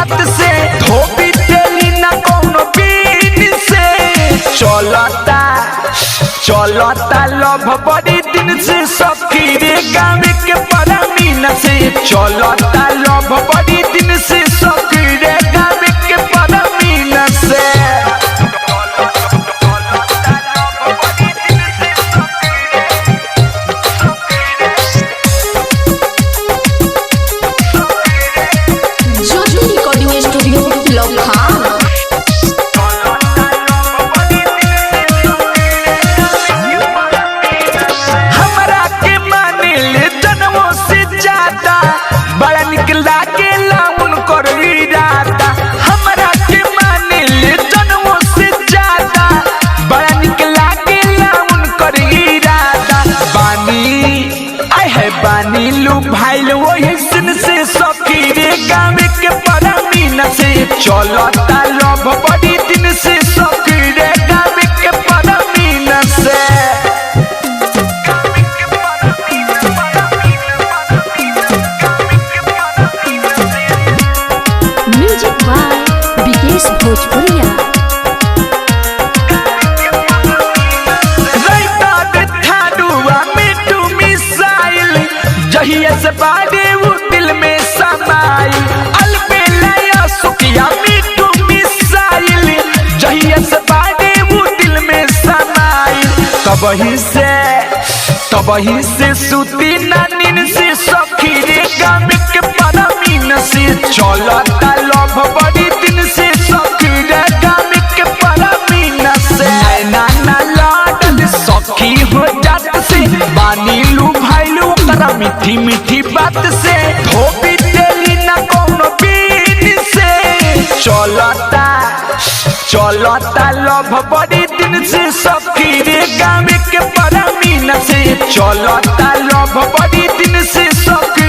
बात से धोबी तेली ना कोनो बीन से चलता लव बड़ी दिन से सखी रे गाँव के परमीन से चलता लव बड़ी दिन से सखी रे गाँव के परमीन से ज्योति रिकॉर्डिंग स्टूडियो लखनऊ। हमरा के माने ले जनमों से ज्यादा बड़ा निकला के लाउन कर इरादा हमरा के माने ले जनमों से ज्यादा बड़ा निकला के लाउन कर इरादा बानी लू भाई वही सिन से सखी रे गाँव के परमीन से चलता लव बड़ी दिन से सखी रे गाँव के परमीन से म्यूजिक बाय विकेश भोजपुरिया। जहिया से बाड़े वो दिल में समाई अलबेला सुखिया मीठू मिसाइल जहिया से बाड़े वो दिल में समाई तबही से सुती नानिन से सखी रे गाँव के परमीन से चलता लव बड़ी दिन से सखी रे गाँव के परमीन से नाना लाडल सखी हो जात से बानी लू भाई मीठी मीठी बात से धोबी तेली ना कोनो बीन से चलता लव बड़ी दिन से सखी रे गाँव के परमीन से चलता लव बड़ी दिन से सखी